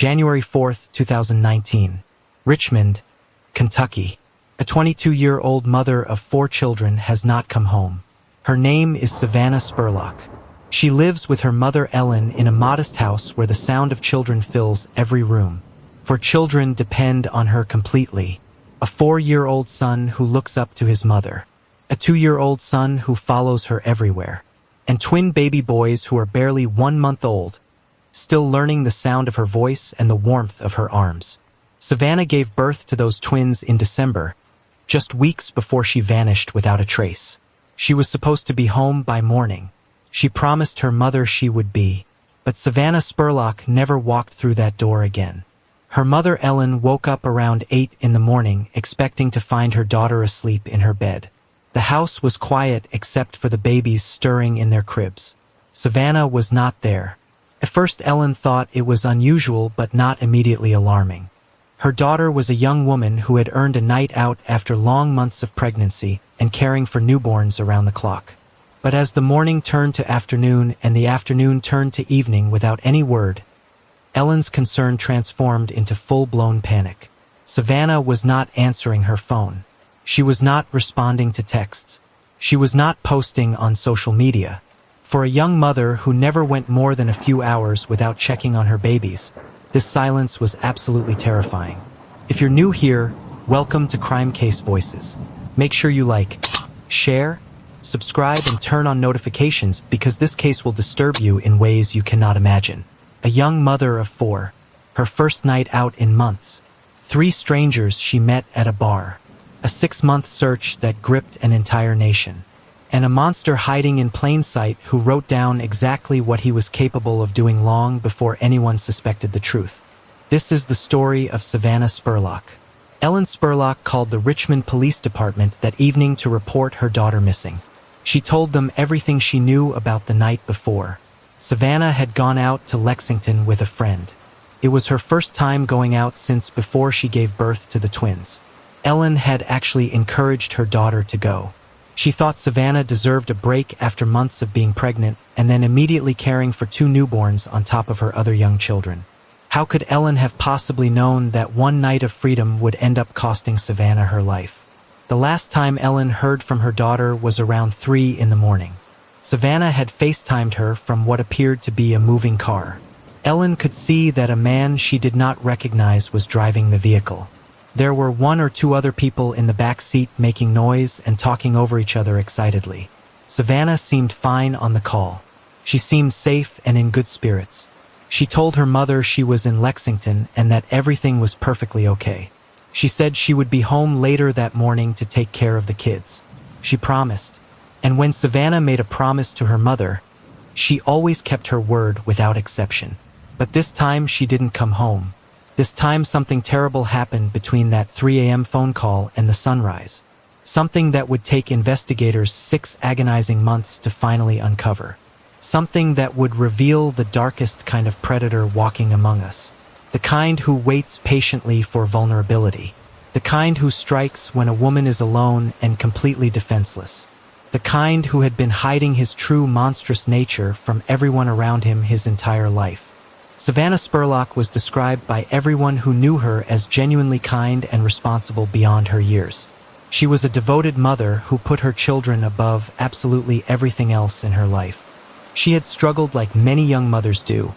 January 4th, 2019. Richmond, Kentucky. A 22-year-old mother of 4 children has not come home. Her name is Savannah Spurlock. She lives with her mother Ellen in a modest house where the sound of children fills every room. For children depend on her completely. A 4-year-old son who looks up to his mother. A 2-year-old son who follows her everywhere. And twin baby boys who are barely 1 month old, still learning the sound of her voice and the warmth of her arms. Savannah gave birth to those twins in December, just weeks before she vanished without a trace. She was supposed to be home by morning. She promised her mother she would be, but Savannah Spurlock never walked through that door again. Her mother Ellen woke up around 8 in the morning expecting to find her daughter asleep in her bed. The house was quiet except for the babies stirring in their cribs. Savannah was not there. At first Ellen thought it was unusual but not immediately alarming. Her daughter was a young woman who had earned a night out after long months of pregnancy and caring for newborns around the clock. But as the morning turned to afternoon and the afternoon turned to evening without any word, Ellen's concern transformed into full-blown panic. Savannah was not answering her phone. She was not responding to texts. She was not posting on social media. For a young mother who never went more than a few hours without checking on her babies, this silence was absolutely terrifying. If you're new here, welcome to Crime Case Voices. Make sure you like, share, subscribe, and turn on notifications because this case will disturb you in ways you cannot imagine. A young mother of 4, her first night out in months. 3 strangers she met at a bar. A 6-month search that gripped an entire nation. And a monster hiding in plain sight who wrote down exactly what he was capable of doing long before anyone suspected the truth. This is the story of Savannah Spurlock. Ellen Spurlock called the Richmond Police Department that evening to report her daughter missing. She told them everything she knew about the night before. Savannah had gone out to Lexington with a friend. It was her first time going out since before she gave birth to the twins. Ellen had actually encouraged her daughter to go. She thought Savannah deserved a break after months of being pregnant and then immediately caring for 2 newborns on top of her other young children. How could Ellen have possibly known that one night of freedom would end up costing Savannah her life? The last time Ellen heard from her daughter was around 3 in the morning. Savannah had FaceTimed her from what appeared to be a moving car. Ellen could see that a man she did not recognize was driving the vehicle. There were 1 or 2 other people in the back seat making noise and talking over each other excitedly. Savannah seemed fine on the call. She seemed safe and in good spirits. She told her mother she was in Lexington and that everything was perfectly okay. She said she would be home later that morning to take care of the kids. She promised. And when Savannah made a promise to her mother, she always kept her word without exception. But this time she didn't come home. This time something terrible happened between that 3 a.m. phone call and the sunrise. Something that would take investigators 6 agonizing months to finally uncover. Something that would reveal the darkest kind of predator walking among us. The kind who waits patiently for vulnerability. The kind who strikes when a woman is alone and completely defenseless. The kind who had been hiding his true monstrous nature from everyone around him his entire life. Savannah Spurlock was described by everyone who knew her as genuinely kind and responsible beyond her years. She was a devoted mother who put her children above absolutely everything else in her life. She had struggled like many young mothers do,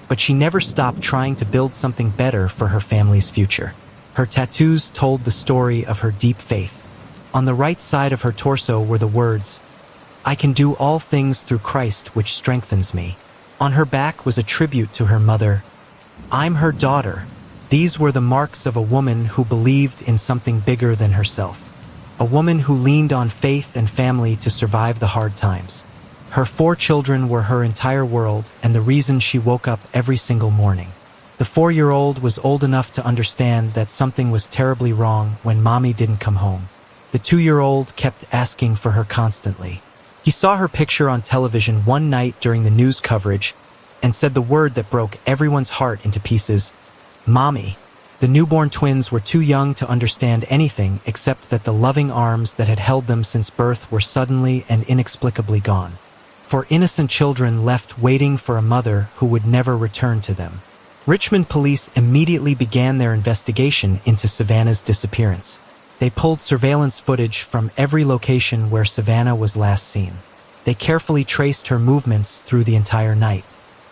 but she never stopped trying to build something better for her family's future. Her tattoos told the story of her deep faith. On the right side of her torso were the words, "I can do all things through Christ which strengthens me." On her back was a tribute to her mother, "I'm her daughter." These were the marks of a woman who believed in something bigger than herself. A woman who leaned on faith and family to survive the hard times. Her 4 children were her entire world and the reason she woke up every single morning. The 4-year-old was old enough to understand that something was terribly wrong when mommy didn't come home. The 2-year-old kept asking for her constantly. He saw her picture on television one night during the news coverage and said the word that broke everyone's heart into pieces, "Mommy." The newborn twins were too young to understand anything except that the loving arms that had held them since birth were suddenly and inexplicably gone. For innocent children left waiting for a mother who would never return to them. Richmond police immediately began their investigation into Savannah's disappearance. They pulled surveillance footage from every location where Savannah was last seen. They carefully traced her movements through the entire night.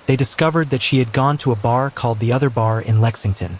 They discovered that she had gone to a bar called the Other Bar in Lexington,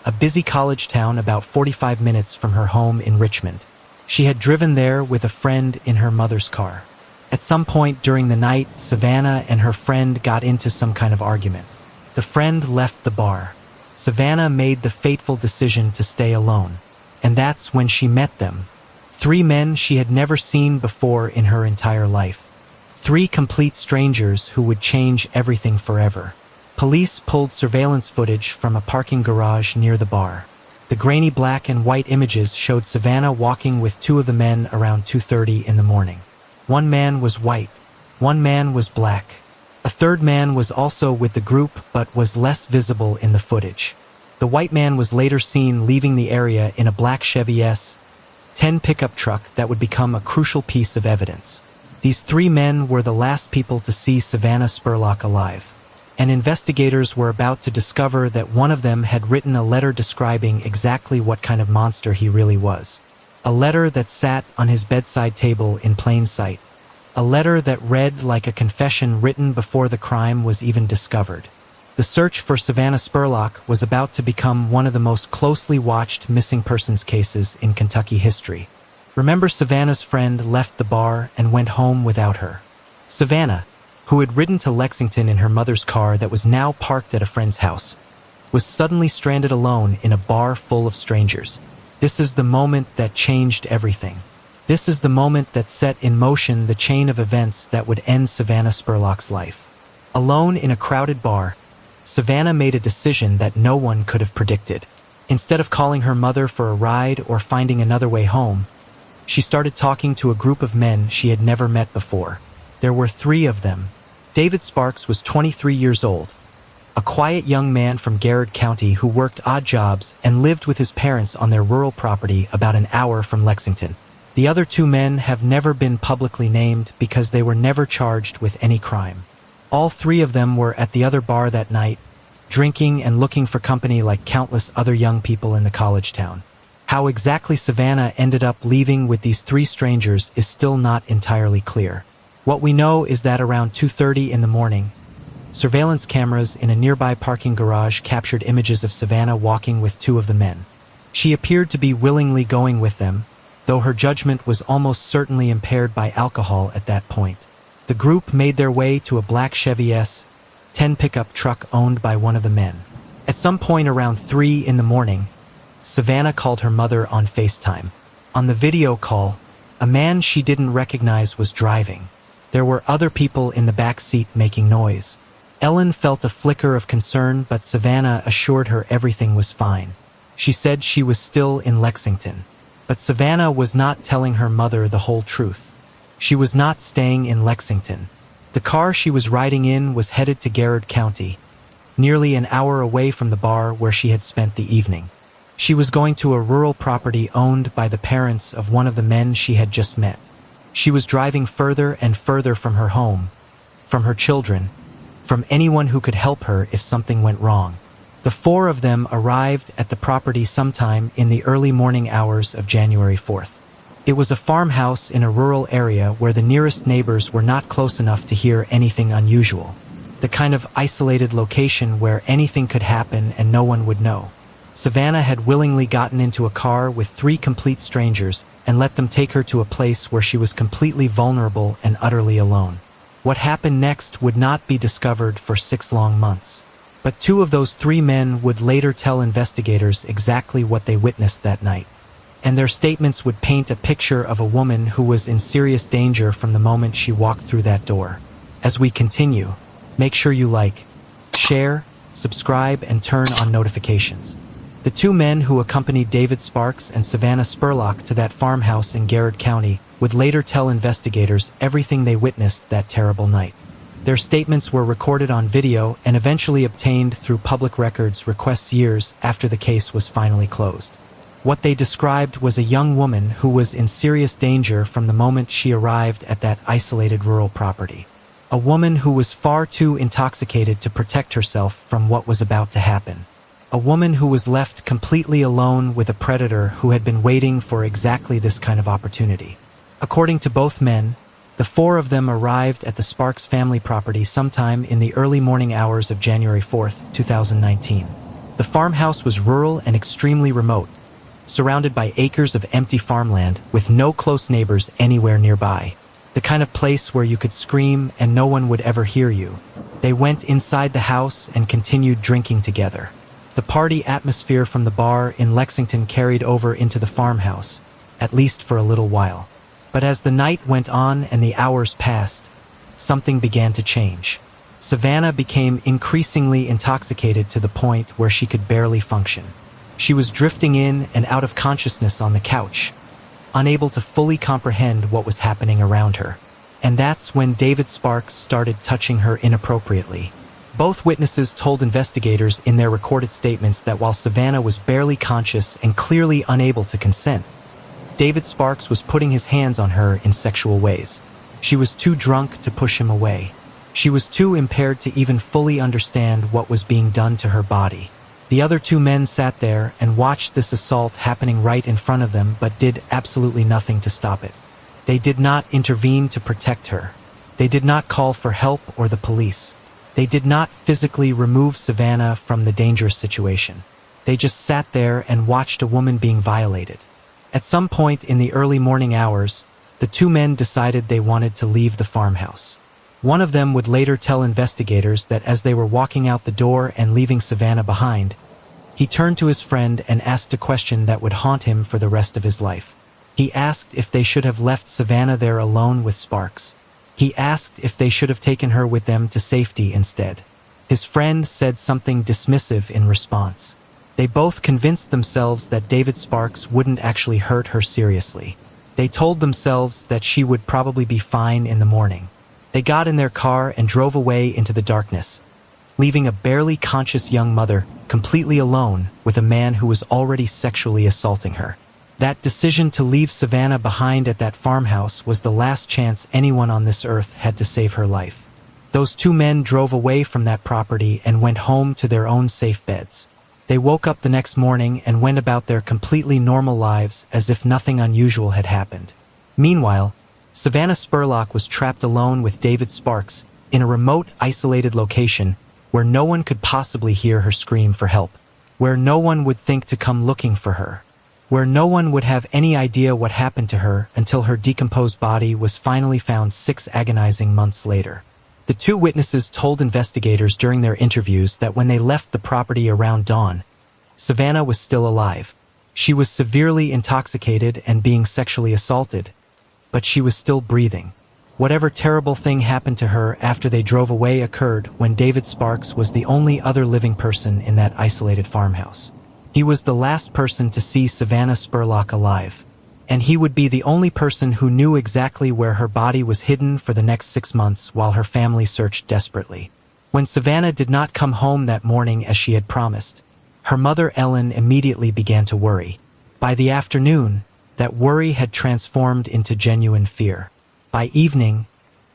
a busy college town about 45 minutes from her home in Richmond. She had driven there with a friend in her mother's car. At some point during the night, Savannah and her friend got into some kind of argument. The friend left the bar. Savannah made the fateful decision to stay alone, and that's when she met them. 3 men she had never seen before in her entire life. 3 complete strangers who would change everything forever. Police pulled surveillance footage from a parking garage near the bar. The grainy black and white images showed Savannah walking with 2 of the men around 2:30 in the morning. 1 man was white. 1 man was black. A 3rd man was also with the group but was less visible in the footage. The white man was later seen leaving the area in a black Chevy S10 pickup truck that would become a crucial piece of evidence. These 3 men were the last people to see Savannah Spurlock alive, and investigators were about to discover that one of them had written a letter describing exactly what kind of monster he really was. A letter that sat on his bedside table in plain sight. A letter that read like a confession written before the crime was even discovered. The search for Savannah Spurlock was about to become one of the most closely watched missing persons cases in Kentucky history. Remember, Savannah's friend left the bar and went home without her. Savannah, who had ridden to Lexington in her mother's car that was now parked at a friend's house, was suddenly stranded alone in a bar full of strangers. This is the moment that changed everything. This is the moment that set in motion the chain of events that would end Savannah Spurlock's life. Alone in a crowded bar, Savannah made a decision that no one could have predicted. Instead of calling her mother for a ride or finding another way home, she started talking to a group of men she had never met before. There were 3 of them. David Sparks was 23 years old, a quiet young man from Garrett County who worked odd jobs and lived with his parents on their rural property about an hour from Lexington. The other 2 men have never been publicly named because they were never charged with any crime. All 3 of them were at the Other Bar that night, drinking and looking for company like countless other young people in the college town. How exactly Savannah ended up leaving with these 3 strangers is still not entirely clear. What we know is that around 2:30 in the morning, surveillance cameras in a nearby parking garage captured images of Savannah walking with 2 of the men. She appeared to be willingly going with them, though her judgment was almost certainly impaired by alcohol at that point. The group made their way to a black Chevy S10 pickup truck owned by one of the men. At some point around 3 in the morning, Savannah called her mother on FaceTime. On the video call, a man she didn't recognize was driving. There were other people in the back seat making noise. Ellen felt a flicker of concern, but Savannah assured her everything was fine. She said she was still in Lexington. But Savannah was not telling her mother the whole truth. She was not staying in Lexington. The car she was riding in was headed to Garrett County, nearly an hour away from the bar where she had spent the evening. She was going to a rural property owned by the parents of one of the men she had just met. She was driving further and further from her home, from her children, from anyone who could help her if something went wrong. The 4 of them arrived at the property sometime in the early morning hours of January 4th. It was a farmhouse in a rural area where the nearest neighbors were not close enough to hear anything unusual. The kind of isolated location where anything could happen and no one would know. Savannah had willingly gotten into a car with 3 complete strangers and let them take her to a place where she was completely vulnerable and utterly alone. What happened next would not be discovered for 6 long months. But 2 of those 3 men would later tell investigators exactly what they witnessed that night. And their statements would paint a picture of a woman who was in serious danger from the moment she walked through that door. As we continue, make sure you like, share, subscribe, and turn on notifications. The 2 men who accompanied David Sparks and Savannah Spurlock to that farmhouse in Garrett County would later tell investigators everything they witnessed that terrible night. Their statements were recorded on video and eventually obtained through public records requests years after the case was finally closed. What they described was a young woman who was in serious danger from the moment she arrived at that isolated rural property. A woman who was far too intoxicated to protect herself from what was about to happen. A woman who was left completely alone with a predator who had been waiting for exactly this kind of opportunity. According to both men, the four of them arrived at the Sparks family property sometime in the early morning hours of January 4th, 2019. The farmhouse was rural and extremely remote, surrounded by acres of empty farmland with no close neighbors anywhere nearby. The kind of place where you could scream and no one would ever hear you. They went inside the house and continued drinking together. The party atmosphere from the bar in Lexington carried over into the farmhouse, at least for a little while. But as the night went on and the hours passed, something began to change. Savannah became increasingly intoxicated to the point where she could barely function. She was drifting in and out of consciousness on the couch, unable to fully comprehend what was happening around her. And that's when David Sparks started touching her inappropriately. Both witnesses told investigators in their recorded statements that while Savannah was barely conscious and clearly unable to consent, David Sparks was putting his hands on her in sexual ways. She was too drunk to push him away. She was too impaired to even fully understand what was being done to her body. The other two men sat there and watched this assault happening right in front of them, but did absolutely nothing to stop it. They did not intervene to protect her. They did not call for help or the police. They did not physically remove Savannah from the dangerous situation. They just sat there and watched a woman being violated. At some point in the early morning hours, the two men decided they wanted to leave the farmhouse. One of them would later tell investigators that as they were walking out the door and leaving Savannah behind, he turned to his friend and asked a question that would haunt him for the rest of his life. He asked if they should have left Savannah there alone with Sparks. He asked if they should have taken her with them to safety instead. His friend said something dismissive in response. They both convinced themselves that David Sparks wouldn't actually hurt her seriously. They told themselves that she would probably be fine in the morning. They got in their car and drove away into the darkness, leaving a barely conscious young mother completely alone with a man who was already sexually assaulting her. That decision to leave Savannah behind at that farmhouse was the last chance anyone on this earth had to save her life. Those two men drove away from that property and went home to their own safe beds. They woke up the next morning and went about their completely normal lives as if nothing unusual had happened. Meanwhile, Savannah Spurlock was trapped alone with David Sparks in a remote, isolated location where no one could possibly hear her scream for help, where no one would think to come looking for her, where no one would have any idea what happened to her until her decomposed body was finally found 6 agonizing months later. The two witnesses told investigators during their interviews that when they left the property around dawn, Savannah was still alive. She was severely intoxicated and being sexually assaulted, but she was still breathing. Whatever terrible thing happened to her after they drove away occurred when David Sparks was the only other living person in that isolated farmhouse. He was the last person to see Savannah Spurlock alive, and he would be the only person who knew exactly where her body was hidden for the next 6 months while her family searched desperately. When Savannah did not come home that morning as she had promised, her mother Ellen immediately began to worry. By the afternoon, that worry had transformed into genuine fear. By evening,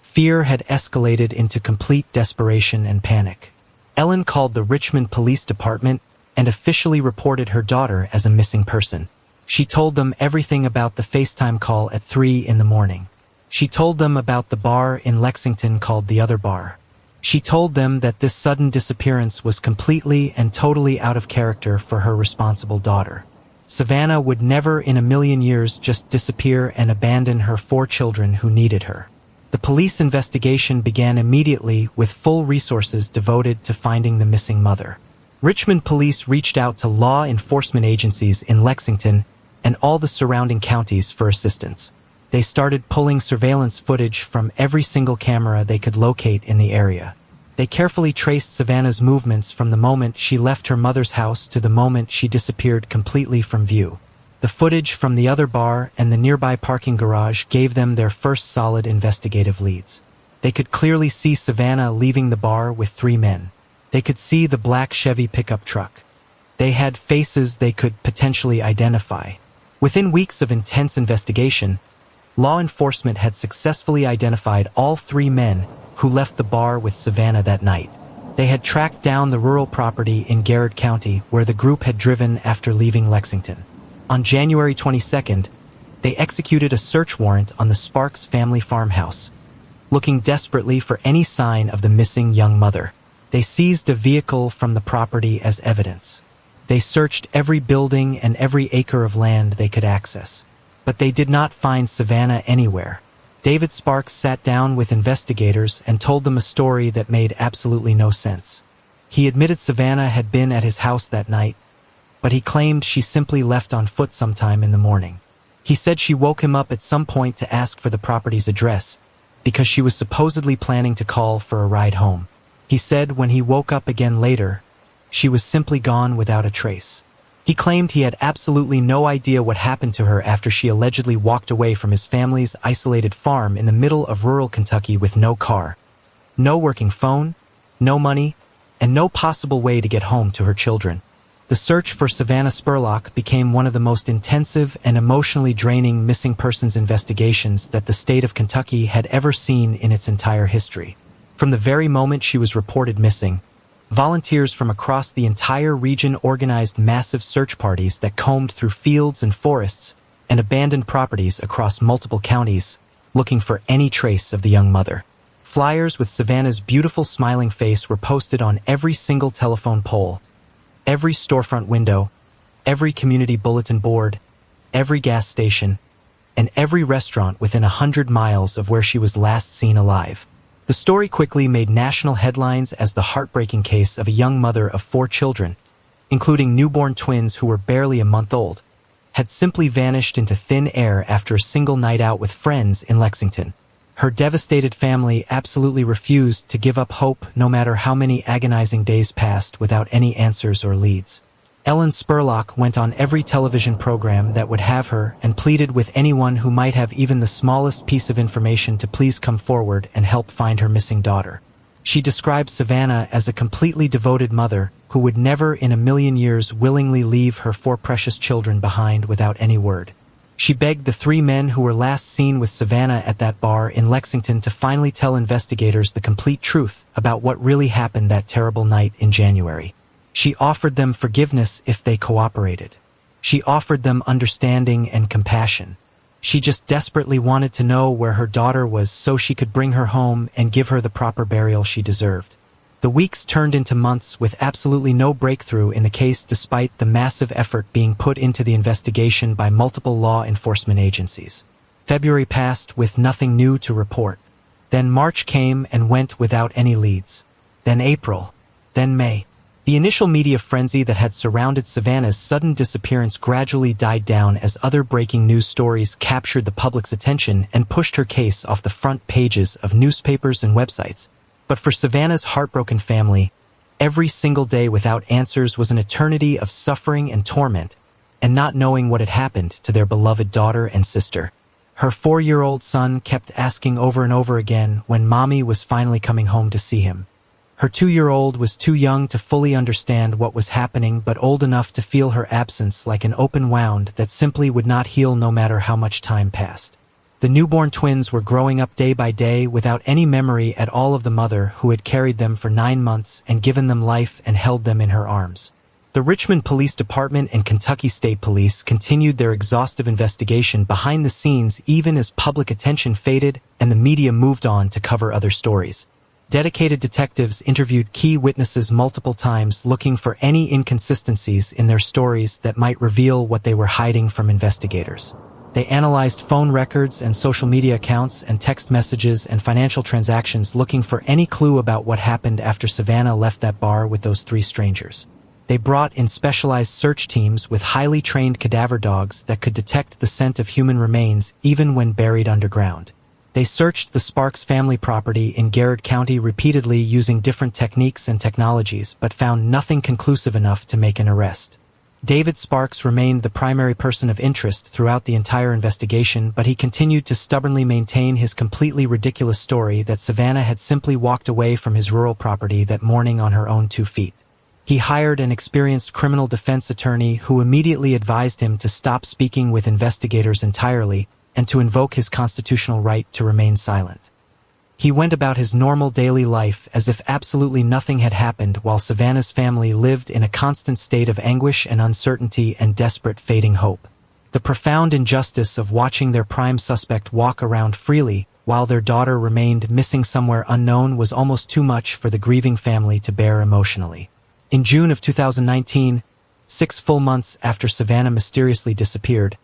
fear had escalated into complete desperation and panic. Ellen called the Richmond Police Department and officially reported her daughter as a missing person. She told them everything about the FaceTime call at 3 in the morning. She told them about the bar in Lexington called The Other Bar. She told them that this sudden disappearance was completely and totally out of character for her responsible daughter. Savannah would never in a million years just disappear and abandon her 4 children who needed her. The police investigation began immediately with full resources devoted to finding the missing mother. Richmond police reached out to law enforcement agencies in Lexington and all the surrounding counties for assistance. They started pulling surveillance footage from every single camera they could locate in the area. They carefully traced Savannah's movements from the moment she left her mother's house to the moment she disappeared completely from view. The footage from the other bar and the nearby parking garage gave them their first solid investigative leads. They could clearly see Savannah leaving the bar with 3 men. They could see the black Chevy pickup truck. They had faces they could potentially identify. Within weeks of intense investigation, law enforcement had successfully identified all 3 men who left the bar with Savannah that night. They had tracked down the rural property in Garrett County where the group had driven after leaving Lexington. On January 22nd, they executed a search warrant on the Sparks family farmhouse, looking desperately for any sign of the missing young mother. They seized a vehicle from the property as evidence. They searched every building and every acre of land they could access, but they did not find Savannah anywhere. David Sparks sat down with investigators and told them a story that made absolutely no sense. He admitted Savannah had been at his house that night, but he claimed she simply left on foot sometime in the morning. He said she woke him up at some point to ask for the property's address, because she was supposedly planning to call for a ride home. He said when he woke up again later, she was simply gone without a trace. He claimed he had absolutely no idea what happened to her after she allegedly walked away from his family's isolated farm in the middle of rural Kentucky with no car, no working phone, no money, and no possible way to get home to her children. The search for Savannah Spurlock became one of the most intensive and emotionally draining missing persons investigations that the state of Kentucky had ever seen in its entire history. From the very moment she was reported missing, volunteers from across the entire region organized massive search parties that combed through fields and forests and abandoned properties across multiple counties, looking for any trace of the young mother. Flyers with Savannah's beautiful smiling face were posted on every single telephone pole, every storefront window, every community bulletin board, every gas station, and every restaurant within 100 miles of where she was last seen alive. The story quickly made national headlines as the heartbreaking case of a young mother of 4 children, including newborn twins who were barely a month old, had simply vanished into thin air after a single night out with friends in Lexington. Her devastated family absolutely refused to give up hope no matter how many agonizing days passed without any answers or leads. Ellen Spurlock went on every television program that would have her and pleaded with anyone who might have even the smallest piece of information to please come forward and help find her missing daughter. She described Savannah as a completely devoted mother who would never in a million years willingly leave her 4 precious children behind without any word. She begged the 3 men who were last seen with Savannah at that bar in Lexington to finally tell investigators the complete truth about what really happened that terrible night in January. She offered them forgiveness if they cooperated. She offered them understanding and compassion. She just desperately wanted to know where her daughter was so she could bring her home and give her the proper burial she deserved. The weeks turned into months with absolutely no breakthrough in the case despite the massive effort being put into the investigation by multiple law enforcement agencies. February passed with nothing new to report. Then March came and went without any leads. Then April. Then May. The initial media frenzy that had surrounded Savannah's sudden disappearance gradually died down as other breaking news stories captured the public's attention and pushed her case off the front pages of newspapers and websites. But for Savannah's heartbroken family, every single day without answers was an eternity of suffering and torment, and not knowing what had happened to their beloved daughter and sister. Her 4-year-old son kept asking over and over again when Mommy was finally coming home to see him. Her 2-year-old was too young to fully understand what was happening but old enough to feel her absence like an open wound that simply would not heal no matter how much time passed. The newborn twins were growing up day by day without any memory at all of the mother who had carried them for 9 months and given them life and held them in her arms. The Richmond Police Department and Kentucky State Police continued their exhaustive investigation behind the scenes even as public attention faded and the media moved on to cover other stories. Dedicated detectives interviewed key witnesses multiple times looking for any inconsistencies in their stories that might reveal what they were hiding from investigators. They analyzed phone records and social media accounts and text messages and financial transactions looking for any clue about what happened after Savannah left that bar with those 3 strangers. They brought in specialized search teams with highly trained cadaver dogs that could detect the scent of human remains even when buried underground. They searched the Sparks family property in Garrett County repeatedly using different techniques and technologies, but found nothing conclusive enough to make an arrest. David Sparks remained the primary person of interest throughout the entire investigation, but he continued to stubbornly maintain his completely ridiculous story that Savannah had simply walked away from his rural property that morning on her own 2 feet. He hired an experienced criminal defense attorney who immediately advised him to stop speaking with investigators entirely and to invoke his constitutional right to remain silent. He went about his normal daily life as if absolutely nothing had happened, while Savannah's family lived in a constant state of anguish and uncertainty and desperate fading hope. The profound injustice of watching their prime suspect walk around freely while their daughter remained missing somewhere unknown was almost too much for the grieving family to bear emotionally. In June of 2019, 6 full months after Savannah mysteriously disappeared,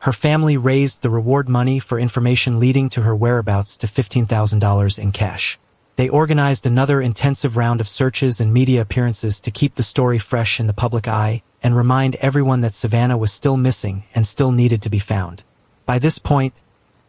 her family raised the reward money for information leading to her whereabouts to $15,000 in cash. They organized another intensive round of searches and media appearances to keep the story fresh in the public eye and remind everyone that Savannah was still missing and still needed to be found. By this point,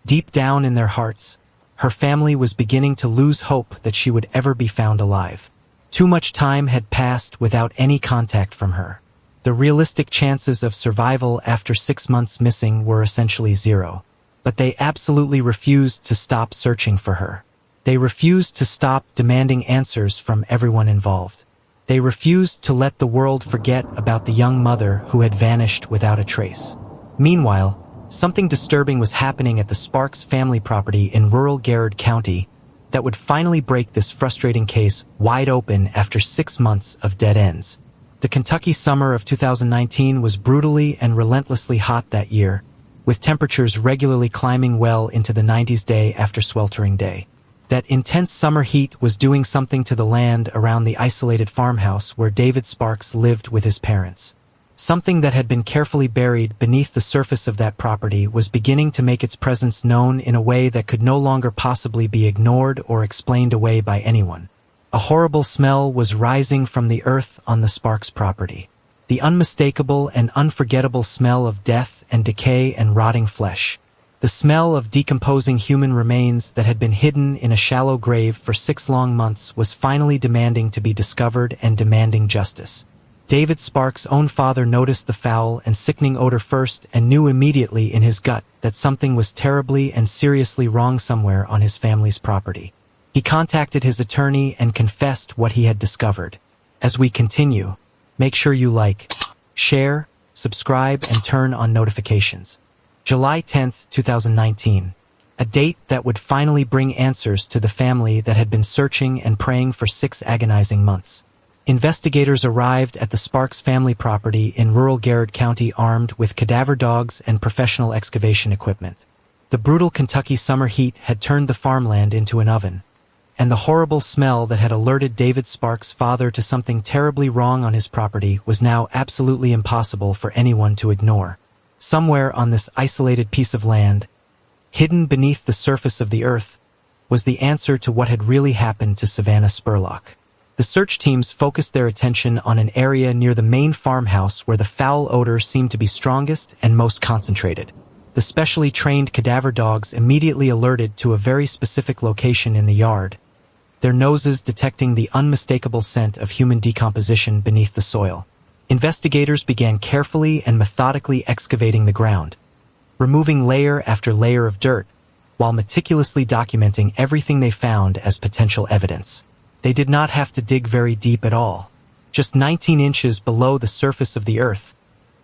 deep down in their hearts, her family was beginning to lose hope that she would ever be found alive. Too much time had passed without any contact from her. The realistic chances of survival after 6 months missing were essentially zero. But they absolutely refused to stop searching for her. They refused to stop demanding answers from everyone involved. They refused to let the world forget about the young mother who had vanished without a trace. Meanwhile, something disturbing was happening at the Sparks family property in rural Garrard County that would finally break this frustrating case wide open after 6 months of dead ends. The Kentucky summer of 2019 was brutally and relentlessly hot that year, with temperatures regularly climbing well into the 90s day after sweltering day. That intense summer heat was doing something to the land around the isolated farmhouse where David Sparks lived with his parents. Something that had been carefully buried beneath the surface of that property was beginning to make its presence known in a way that could no longer possibly be ignored or explained away by anyone. A horrible smell was rising from the earth on the Sparks property. The unmistakable and unforgettable smell of death and decay and rotting flesh. The smell of decomposing human remains that had been hidden in a shallow grave for 6 long months was finally demanding to be discovered and demanding justice. David Sparks' own father noticed the foul and sickening odor first and knew immediately in his gut that something was terribly and seriously wrong somewhere on his family's property. He contacted his attorney and confessed what he had discovered. As we continue, make sure you like, share, subscribe, and turn on notifications. July 10, 2019. A date that would finally bring answers to the family that had been searching and praying for 6 agonizing months. Investigators arrived at the Sparks family property in rural Garrard County armed with cadaver dogs and professional excavation equipment. The brutal Kentucky summer heat had turned the farmland into an oven, and the horrible smell that had alerted David Sparks' father to something terribly wrong on his property was now absolutely impossible for anyone to ignore. Somewhere on this isolated piece of land, hidden beneath the surface of the earth, was the answer to what had really happened to Savannah Spurlock. The search teams focused their attention on an area near the main farmhouse where the foul odor seemed to be strongest and most concentrated. The specially trained cadaver dogs immediately alerted to a very specific location in the yard, their noses detecting the unmistakable scent of human decomposition beneath the soil. Investigators began carefully and methodically excavating the ground, removing layer after layer of dirt, while meticulously documenting everything they found as potential evidence. They did not have to dig very deep at all. Just 19 inches below the surface of the earth,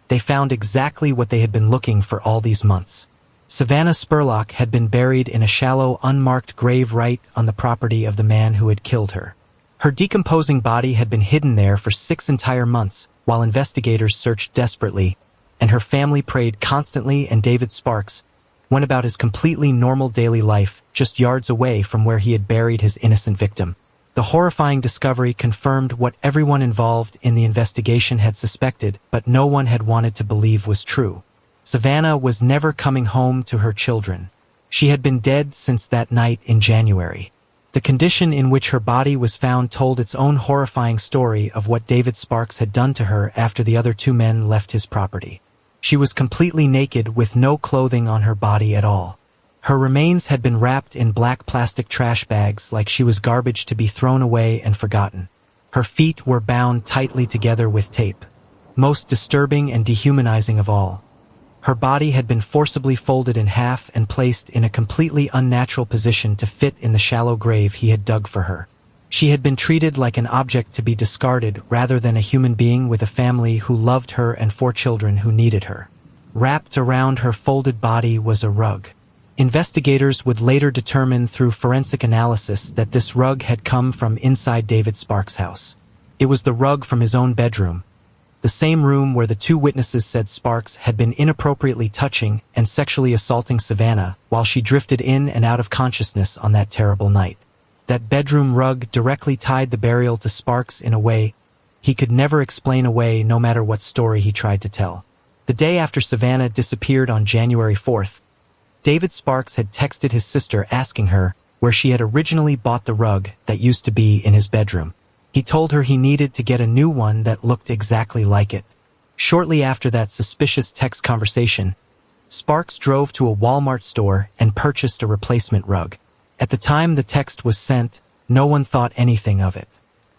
they found exactly what they had been looking for all these months. Savannah Spurlock had been buried in a shallow, unmarked grave right on the property of the man who had killed her. Her decomposing body had been hidden there for 6 entire months while investigators searched desperately, and her family prayed constantly, and David Sparks went about his completely normal daily life just yards away from where he had buried his innocent victim. The horrifying discovery confirmed what everyone involved in the investigation had suspected, but no one had wanted to believe was true. Savannah was never coming home to her children. She had been dead since that night in January. The condition in which her body was found told its own horrifying story of what David Sparks had done to her after the other 2 men left his property. She was completely naked with no clothing on her body at all. Her remains had been wrapped in black plastic trash bags like she was garbage to be thrown away and forgotten. Her feet were bound tightly together with tape. Most disturbing and dehumanizing of all, her body had been forcibly folded in half and placed in a completely unnatural position to fit in the shallow grave he had dug for her. She had been treated like an object to be discarded rather than a human being with a family who loved her and 4 children who needed her. Wrapped around her folded body was a rug. Investigators would later determine through forensic analysis that this rug had come from inside David Sparks' house. It was the rug from his own bedroom, the same room where the two witnesses said Sparks had been inappropriately touching and sexually assaulting Savannah while she drifted in and out of consciousness on that terrible night. That bedroom rug directly tied the burial to Sparks in a way he could never explain away, no matter what story he tried to tell. The day after Savannah disappeared on January 4th, David Sparks had texted his sister asking her where she had originally bought the rug that used to be in his bedroom. He told her he needed to get a new one that looked exactly like it. Shortly after that suspicious text conversation, Sparks drove to a Walmart store and purchased a replacement rug. At the time the text was sent, no one thought anything of it.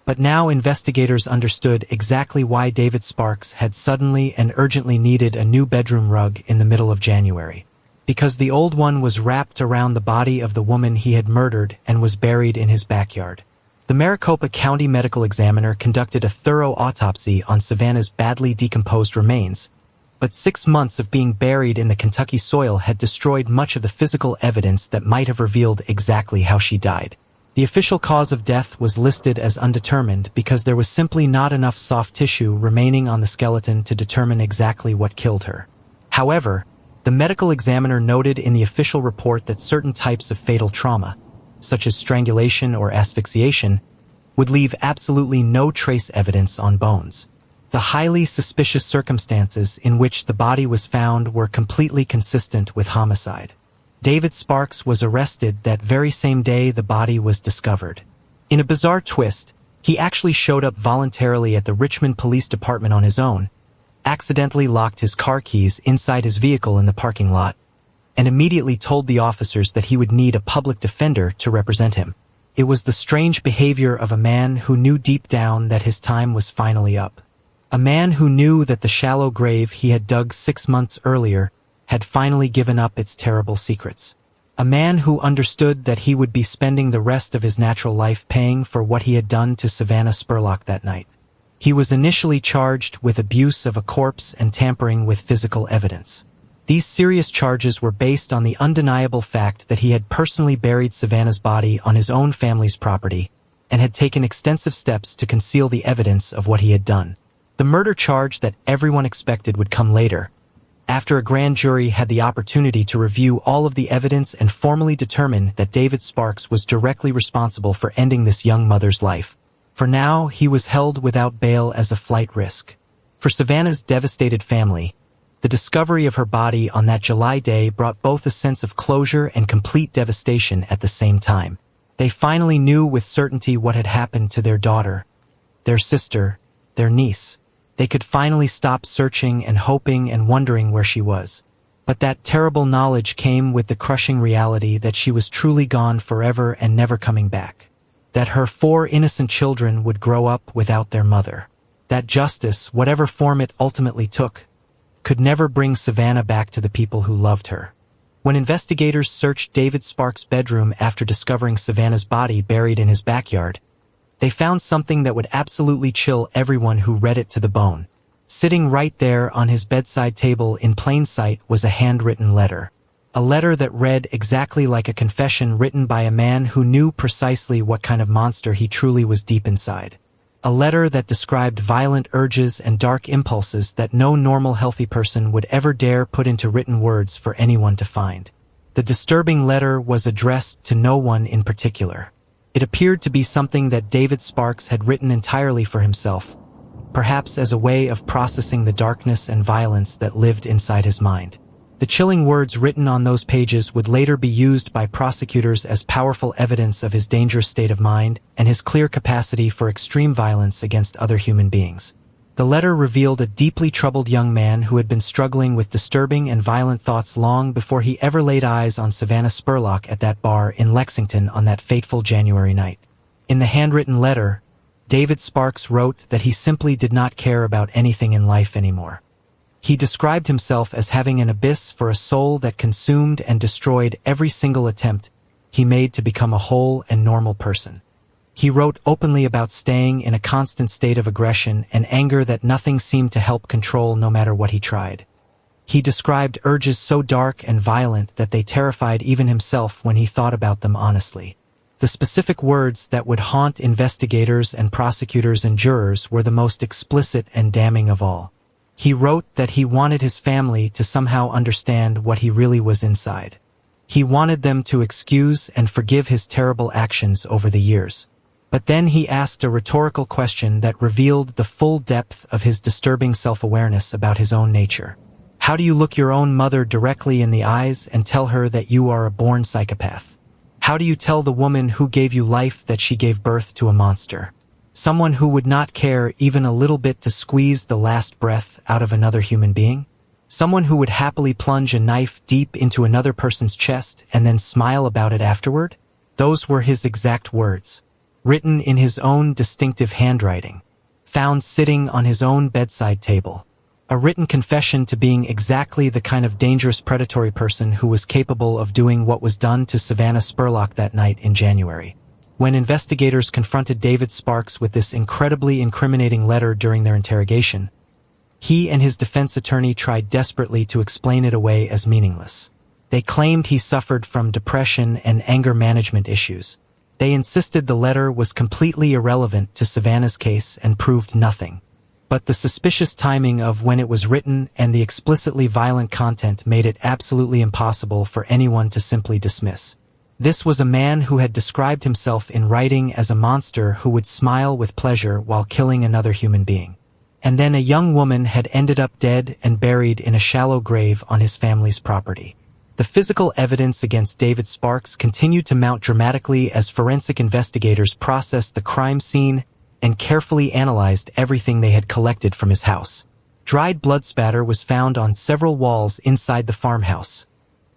But now investigators understood exactly why David Sparks had suddenly and urgently needed a new bedroom rug in the middle of January. Because the old one was wrapped around the body of the woman he had murdered and was buried in his backyard. The Maricopa County Medical Examiner conducted a thorough autopsy on Savannah's badly decomposed remains, but 6 months of being buried in the Kentucky soil had destroyed much of the physical evidence that might have revealed exactly how she died. The official cause of death was listed as undetermined because there was simply not enough soft tissue remaining on the skeleton to determine exactly what killed her. However, the medical examiner noted in the official report that certain types of fatal trauma, such as strangulation or asphyxiation, would leave absolutely no trace evidence on bones. The highly suspicious circumstances in which the body was found were completely consistent with homicide. David Sparks was arrested that very same day the body was discovered. In a bizarre twist, he actually showed up voluntarily at the Richmond Police Department on his own, accidentally locked his car keys inside his vehicle in the parking lot, and immediately told the officers that he would need a public defender to represent him. It was the strange behavior of a man who knew deep down that his time was finally up. A man who knew that the shallow grave he had dug 6 months earlier had finally given up its terrible secrets. A man who understood that he would be spending the rest of his natural life paying for what he had done to Savannah Spurlock that night. He was initially charged with abuse of a corpse and tampering with physical evidence. These serious charges were based on the undeniable fact that he had personally buried Savannah's body on his own family's property and had taken extensive steps to conceal the evidence of what he had done. The murder charge that everyone expected would come later, after a grand jury had the opportunity to review all of the evidence and formally determine that David Sparks was directly responsible for ending this young mother's life. For now, he was held without bail as a flight risk. For Savannah's devastated family, the discovery of her body on that July day brought both a sense of closure and complete devastation at the same time. They finally knew with certainty what had happened to their daughter, their sister, their niece. They could finally stop searching and hoping and wondering where she was. But that terrible knowledge came with the crushing reality that she was truly gone forever and never coming back. That her 4 innocent children would grow up without their mother. That justice, whatever form it ultimately took, could never bring Savannah back to the people who loved her. When investigators searched David Sparks' bedroom after discovering Savannah's body buried in his backyard, they found something that would absolutely chill everyone who read it to the bone. Sitting right there on his bedside table in plain sight was a handwritten letter. A letter that read exactly like a confession written by a man who knew precisely what kind of monster he truly was deep inside. A letter that described violent urges and dark impulses that no normal healthy person would ever dare put into written words for anyone to find. The disturbing letter was addressed to no one in particular. It appeared to be something that David Sparks had written entirely for himself, perhaps as a way of processing the darkness and violence that lived inside his mind. The chilling words written on those pages would later be used by prosecutors as powerful evidence of his dangerous state of mind and his clear capacity for extreme violence against other human beings. The letter revealed a deeply troubled young man who had been struggling with disturbing and violent thoughts long before he ever laid eyes on Savannah Spurlock at that bar in Lexington on that fateful January night. In the handwritten letter, David Sparks wrote that he simply did not care about anything in life anymore. He described himself as having an abyss for a soul that consumed and destroyed every single attempt he made to become a whole and normal person. He wrote openly about staying in a constant state of aggression and anger that nothing seemed to help control no matter what he tried. He described urges so dark and violent that they terrified even himself when he thought about them honestly. The specific words that would haunt investigators and prosecutors and jurors were the most explicit and damning of all. He wrote that he wanted his family to somehow understand what he really was inside. He wanted them to excuse and forgive his terrible actions over the years. But then he asked a rhetorical question that revealed the full depth of his disturbing self-awareness about his own nature. How do you look your own mother directly in the eyes and tell her that you are a born psychopath? How do you tell the woman who gave you life that she gave birth to a monster? Someone who would not care even a little bit to squeeze the last breath out of another human being? Someone who would happily plunge a knife deep into another person's chest and then smile about it afterward? Those were his exact words, written in his own distinctive handwriting, found sitting on his own bedside table. A written confession to being exactly the kind of dangerous predatory person who was capable of doing what was done to Savannah Spurlock that night in January. When investigators confronted David Sparks with this incredibly incriminating letter during their interrogation, he and his defense attorney tried desperately to explain it away as meaningless. They claimed he suffered from depression and anger management issues. They insisted the letter was completely irrelevant to Savannah's case and proved nothing. But the suspicious timing of when it was written and the explicitly violent content made it absolutely impossible for anyone to simply dismiss. This was a man who had described himself in writing as a monster who would smile with pleasure while killing another human being. And then a young woman had ended up dead and buried in a shallow grave on his family's property. The physical evidence against David Sparks continued to mount dramatically as forensic investigators processed the crime scene and carefully analyzed everything they had collected from his house. Dried blood spatter was found on several walls inside the farmhouse,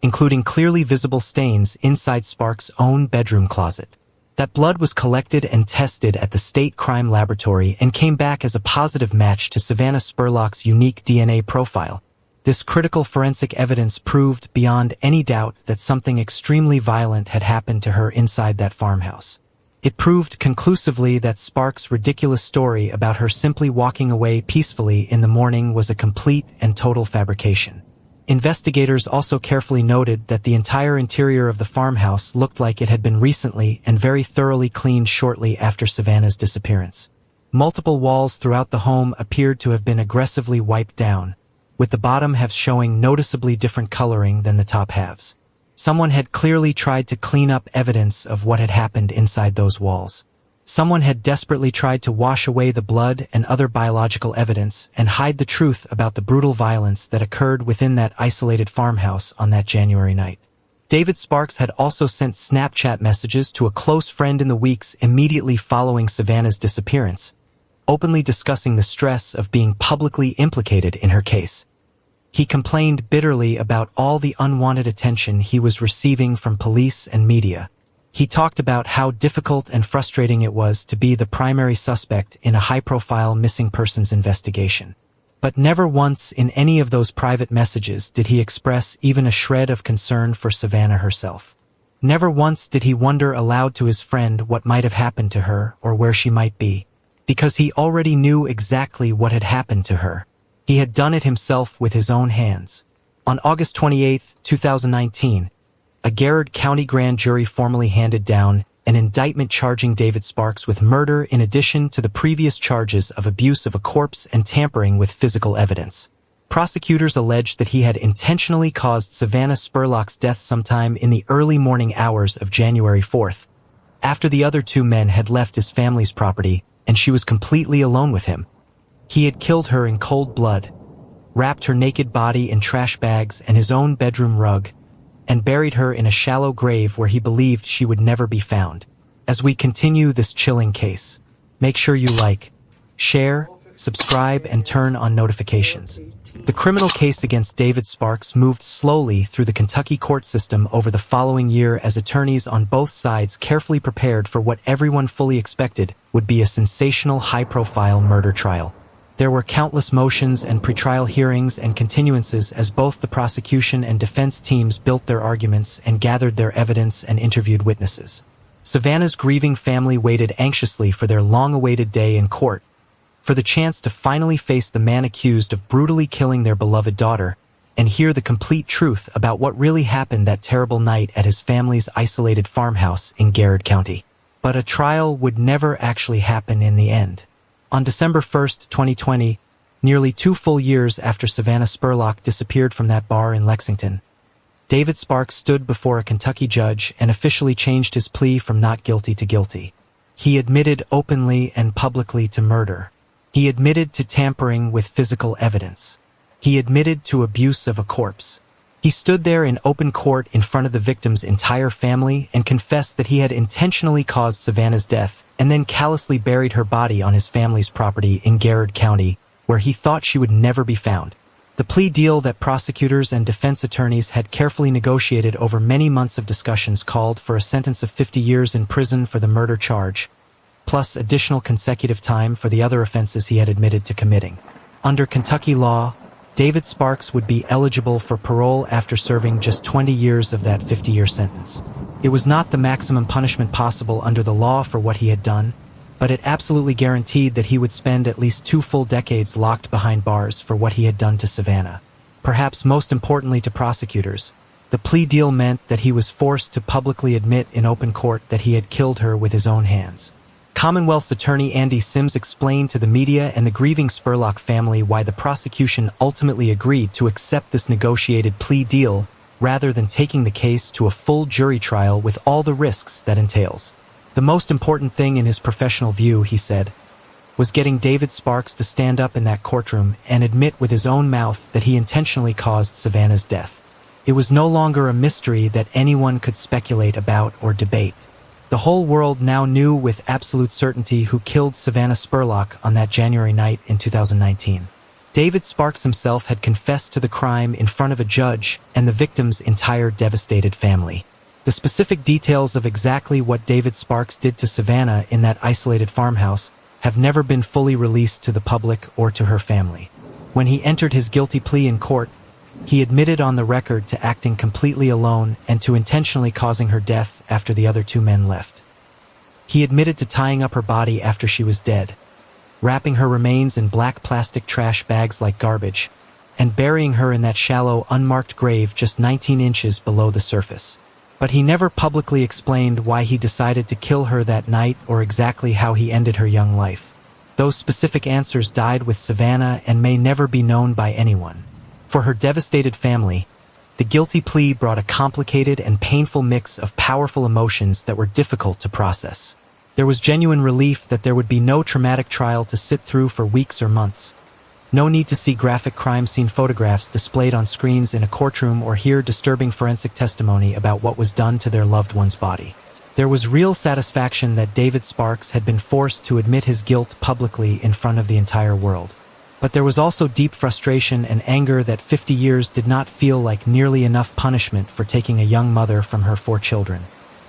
including clearly visible stains inside Sparks' own bedroom closet. That blood was collected and tested at the state crime laboratory and came back as a positive match to Savannah Spurlock's unique DNA profile. This critical forensic evidence proved beyond any doubt that something extremely violent had happened to her inside that farmhouse. It proved conclusively that Sparks' ridiculous story about her simply walking away peacefully in the morning was a complete and total fabrication. Investigators also carefully noted that the entire interior of the farmhouse looked like it had been recently and very thoroughly cleaned shortly after Savannah's disappearance. Multiple walls throughout the home appeared to have been aggressively wiped down, with the bottom halves showing noticeably different coloring than the top halves. Someone had clearly tried to clean up evidence of what had happened inside those walls. Someone had desperately tried to wash away the blood and other biological evidence and hide the truth about the brutal violence that occurred within that isolated farmhouse on that January night. David Sparks had also sent Snapchat messages to a close friend in the weeks immediately following Savannah's disappearance, openly discussing the stress of being publicly implicated in her case. He complained bitterly about all the unwanted attention he was receiving from police and media. He talked about how difficult and frustrating it was to be the primary suspect in a high-profile missing persons investigation. But never once in any of those private messages did he express even a shred of concern for Savannah herself. Never once did he wonder aloud to his friend what might have happened to her or where she might be, because he already knew exactly what had happened to her. He had done it himself with his own hands. On August 28, 2019, a Garrard County grand jury formally handed down an indictment charging David Sparks with murder in addition to the previous charges of abuse of a corpse and tampering with physical evidence. Prosecutors alleged that he had intentionally caused Savannah Spurlock's death sometime in the early morning hours of January 4th, after the other two men had left his family's property and she was completely alone with him. He had killed her in cold blood, wrapped her naked body in trash bags and his own bedroom rug, and buried her in a shallow grave where he believed she would never be found. As we continue this chilling case, make sure you like, share, subscribe, and turn on notifications. The criminal case against David Sparks moved slowly through the Kentucky court system over the following year as attorneys on both sides carefully prepared for what everyone fully expected would be a sensational high-profile murder trial. There were countless motions and pretrial hearings and continuances as both the prosecution and defense teams built their arguments and gathered their evidence and interviewed witnesses. Savannah's grieving family waited anxiously for their long-awaited day in court, for the chance to finally face the man accused of brutally killing their beloved daughter and hear the complete truth about what really happened that terrible night at his family's isolated farmhouse in Getty County. But a trial would never actually happen in the end. On December 1st, 2020, nearly 2 full years after Savannah Spurlock disappeared from that bar in Lexington, David Sparks stood before a Kentucky judge and officially changed his plea from not guilty to guilty. He admitted openly and publicly to murder. He admitted to tampering with physical evidence. He admitted to abuse of a corpse. He stood there in open court in front of the victim's entire family and confessed that he had intentionally caused Savannah's death and then callously buried her body on his family's property in Getty County, where he thought she would never be found. The plea deal that prosecutors and defense attorneys had carefully negotiated over many months of discussions called for a sentence of 50 years in prison for the murder charge, plus additional consecutive time for the other offenses he had admitted to committing. Under Kentucky law, David Sparks would be eligible for parole after serving just 20 years of that 50-year sentence. It was not the maximum punishment possible under the law for what he had done, but it absolutely guaranteed that he would spend at least 2 full decades locked behind bars for what he had done to Savannah. Perhaps most importantly to prosecutors, the plea deal meant that he was forced to publicly admit in open court that he had killed her with his own hands. Commonwealth's attorney Andy Sims explained to the media and the grieving Spurlock family why the prosecution ultimately agreed to accept this negotiated plea deal rather than taking the case to a full jury trial with all the risks that entails. The most important thing in his professional view, he said, was getting David Sparks to stand up in that courtroom and admit with his own mouth that he intentionally caused Savannah's death. It was no longer a mystery that anyone could speculate about or debate. The whole world now knew with absolute certainty who killed Savannah Spurlock on that January night in 2019. David Sparks himself had confessed to the crime in front of a judge and the victim's entire devastated family. The specific details of exactly what David Sparks did to Savannah in that isolated farmhouse have never been fully released to the public or to her family. When he entered his guilty plea in court, he admitted on the record to acting completely alone and to intentionally causing her death after the other 2 men left. He admitted to tying up her body after she was dead, wrapping her remains in black plastic trash bags like garbage, and burying her in that shallow, unmarked grave just 19 inches below the surface. But he never publicly explained why he decided to kill her that night or exactly how he ended her young life. Those specific answers died with Savannah and may never be known by anyone. For her devastated family, the guilty plea brought a complicated and painful mix of powerful emotions that were difficult to process. There was genuine relief that there would be no traumatic trial to sit through for weeks or months. No need to see graphic crime scene photographs displayed on screens in a courtroom or hear disturbing forensic testimony about what was done to their loved one's body. There was real satisfaction that David Sparks had been forced to admit his guilt publicly in front of the entire world. But there was also deep frustration and anger that 50 years did not feel like nearly enough punishment for taking a young mother from her 4 children.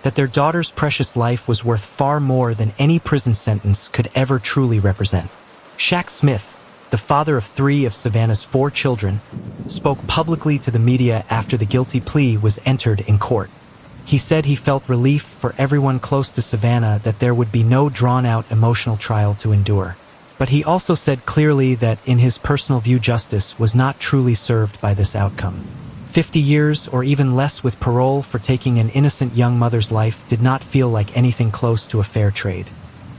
That their daughter's precious life was worth far more than any prison sentence could ever truly represent. Shaq Smith, the father of 3 of Savannah's 4 children, spoke publicly to the media after the guilty plea was entered in court. He said he felt relief for everyone close to Savannah that there would be no drawn-out emotional trial to endure. But he also said clearly that, in his personal view, justice was not truly served by this outcome. 50 years or even less with parole for taking an innocent young mother's life did not feel like anything close to a fair trade.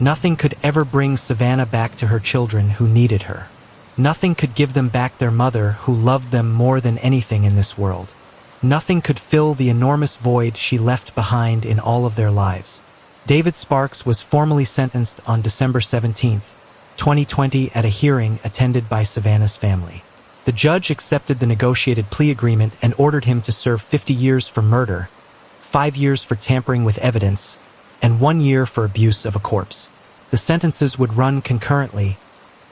Nothing could ever bring Savannah back to her children who needed her. Nothing could give them back their mother who loved them more than anything in this world. Nothing could fill the enormous void she left behind in all of their lives. David Sparks was formally sentenced on December 17, 2020 at a hearing attended by Savannah's family. The judge accepted the negotiated plea agreement and ordered him to serve 50 years for murder, 5 years for tampering with evidence, and 1 year for abuse of a corpse. The sentences would run concurrently,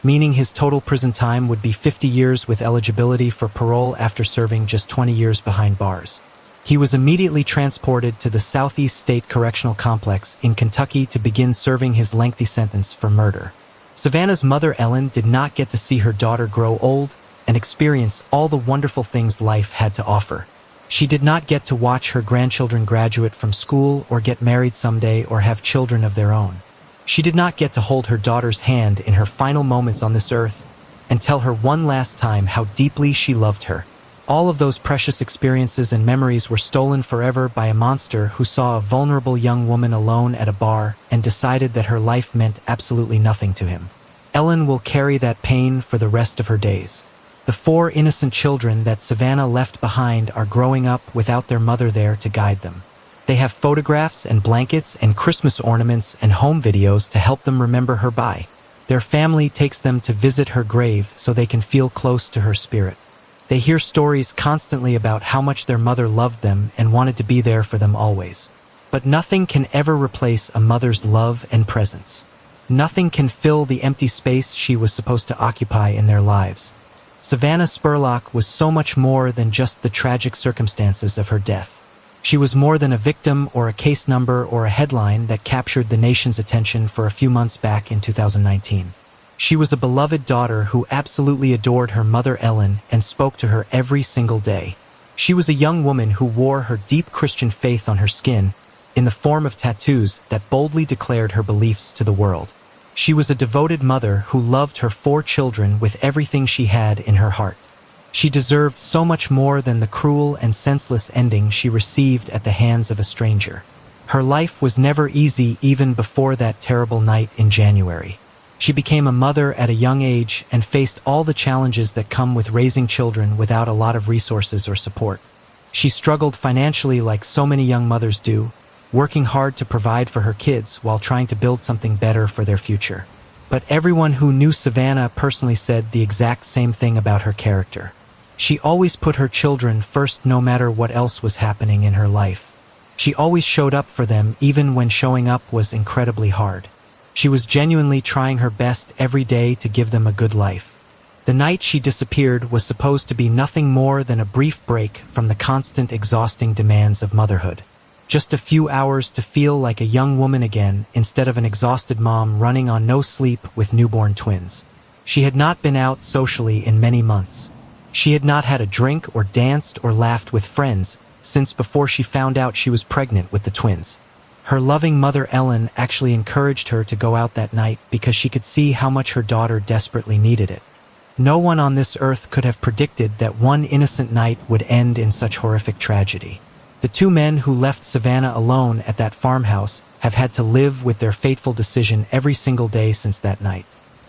meaning his total prison time would be 50 years with eligibility for parole after serving just 20 years behind bars. He was immediately transported to the Southeast State Correctional Complex in Kentucky to begin serving his lengthy sentence for murder. Savannah's mother, Ellen, did not get to see her daughter grow old and experience all the wonderful things life had to offer. She did not get to watch her grandchildren graduate from school or get married someday or have children of their own. She did not get to hold her daughter's hand in her final moments on this earth and tell her one last time how deeply she loved her. all of those precious experiences and memories were stolen forever by a monster who saw a vulnerable young woman alone at a bar and decided that her life meant absolutely nothing to him. Ellen will carry that pain for the rest of her days. The 4 innocent children that Savannah left behind are growing up without their mother there to guide them. They have photographs and blankets and Christmas ornaments and home videos to help them remember her by. Their family takes them to visit her grave so they can feel close to her spirit. They hear stories constantly about how much their mother loved them and wanted to be there for them always. But nothing can ever replace a mother's love and presence. Nothing can fill the empty space she was supposed to occupy in their lives. Savannah Spurlock was so much more than just the tragic circumstances of her death. She was more than a victim or a case number or a headline that captured the nation's attention for a few months back in 2019. She was a beloved daughter who absolutely adored her mother Ellen and spoke to her every single day. She was a young woman who wore her deep Christian faith on her skin in the form of tattoos that boldly declared her beliefs to the world. She was a devoted mother who loved her 4 children with everything she had in her heart. She deserved so much more than the cruel and senseless ending she received at the hands of a stranger. Her life was never easy even before that terrible night in January. She became a mother at a young age and faced all the challenges that come with raising children without a lot of resources or support. She struggled financially like so many young mothers do, working hard to provide for her kids while trying to build something better for their future. But everyone who knew Savannah personally said the exact same thing about her character. She always put her children first no matter what else was happening in her life. She always showed up for them even when showing up was incredibly hard. She was genuinely trying her best every day to give them a good life. The night she disappeared was supposed to be nothing more than a brief break from the constant, exhausting demands of motherhood. Just a few hours to feel like a young woman again instead of an exhausted mom running on no sleep with newborn twins. She had not been out socially in many months. She had not had a drink or danced or laughed with friends since before she found out she was pregnant with the twins. Her loving mother Ellen actually encouraged her to go out that night because she could see how much her daughter desperately needed it. No one on this earth could have predicted that one innocent night would end in such horrific tragedy. The 2 men who left Savannah alone at that farmhouse have had to live with their fateful decision every single day since that night.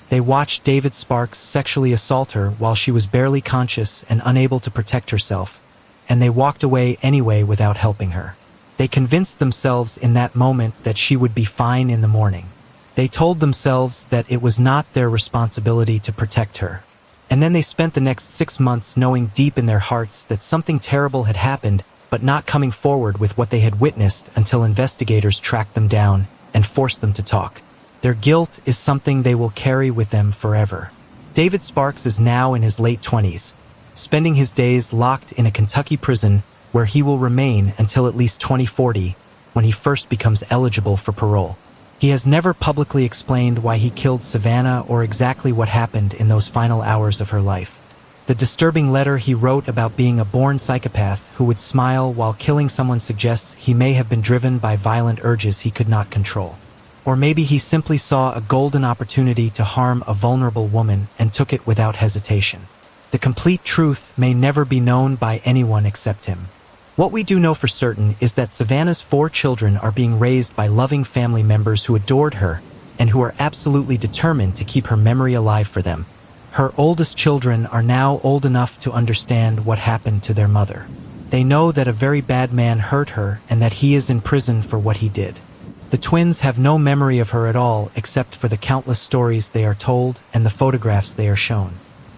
They watched David Sparks sexually assault her while she was barely conscious and unable to protect herself, and they walked away anyway without helping her. They convinced themselves in that moment that she would be fine in the morning. They told themselves that it was not their responsibility to protect her. And then they spent the next 6 months knowing deep in their hearts that something terrible had happened, but not coming forward with what they had witnessed until investigators tracked them down and forced them to talk. Their guilt is something they will carry with them forever. David Sparks is now in his late 20s, spending his days locked in a Kentucky prison where he will remain until at least 2040, when he first becomes eligible for parole. He has never publicly explained why he killed Savannah or exactly what happened in those final hours of her life. The disturbing letter he wrote about being a born psychopath who would smile while killing someone suggests he may have been driven by violent urges he could not control. Or maybe he simply saw a golden opportunity to harm a vulnerable woman and took it without hesitation. The complete truth may never be known by anyone except him. What we do know for certain is that Savannah's 4 children are being raised by loving family members who adored her and who are absolutely determined to keep her memory alive for them. Her oldest children are now old enough to understand what happened to their mother. They know that a very bad man hurt her and that he is in prison for what he did. The twins have no memory of her at all except for the countless stories they are told and the photographs they are shown.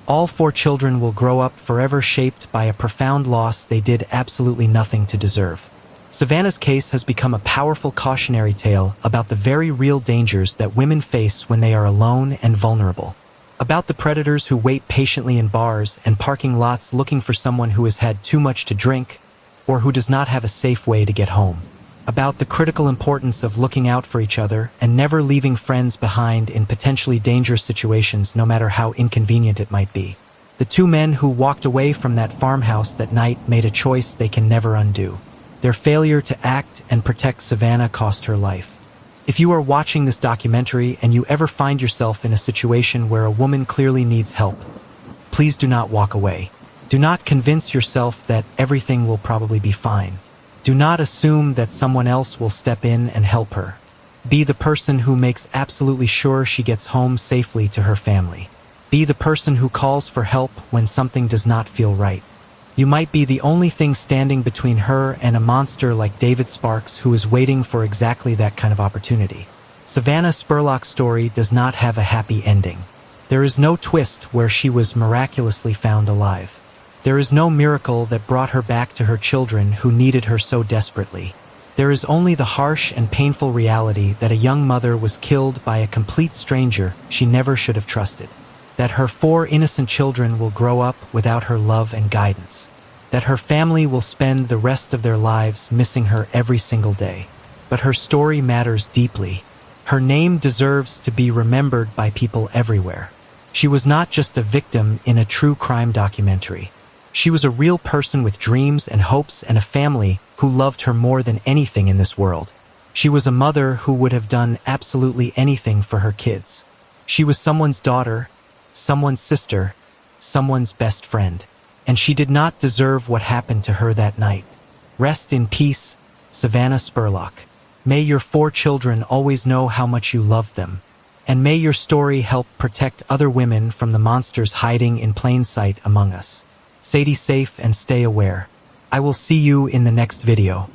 All 4 children will grow up forever shaped by a profound loss they did absolutely nothing to deserve. Savannah's case has become a powerful cautionary tale about the very real dangers that women face when they are alone and vulnerable. About the predators who wait patiently in bars and parking lots looking for someone who has had too much to drink or who does not have a safe way to get home. About the critical importance of looking out for each other and never leaving friends behind in potentially dangerous situations no matter how inconvenient it might be. The 2 men who walked away from that farmhouse that night made a choice they can never undo. Their failure to act and protect Savannah cost her life. If you are watching this documentary and you ever find yourself in a situation where a woman clearly needs help, please do not walk away. Do not convince yourself that everything will probably be fine. Do not assume that someone else will step in and help her. Be the person who makes absolutely sure she gets home safely to her family. Be the person who calls for help when something does not feel right. You might be the only thing standing between her and a monster like David Sparks, who is waiting for exactly that kind of opportunity. Savannah Spurlock's story does not have a happy ending. There is no twist where she was miraculously found alive. There is no miracle that brought her back to her children who needed her so desperately. There is only the harsh and painful reality that a young mother was killed by a complete stranger she never should have trusted. That her 4 innocent children will grow up without her love and guidance. That her family will spend the rest of their lives missing her every single day. But her story matters deeply. Her name deserves to be remembered by people everywhere. She was not just a victim in a true crime documentary. She was a real person with dreams and hopes and a family who loved her more than anything in this world. She was a mother who would have done absolutely anything for her kids. She was someone's daughter, someone's sister, someone's best friend. And she did not deserve what happened to her that night. Rest in peace, Savannah Spurlock. May your 4 children always know how much you love them. And may your story help protect other women from the monsters hiding in plain sight among us. Stay safe and stay aware. I will see you in the next video.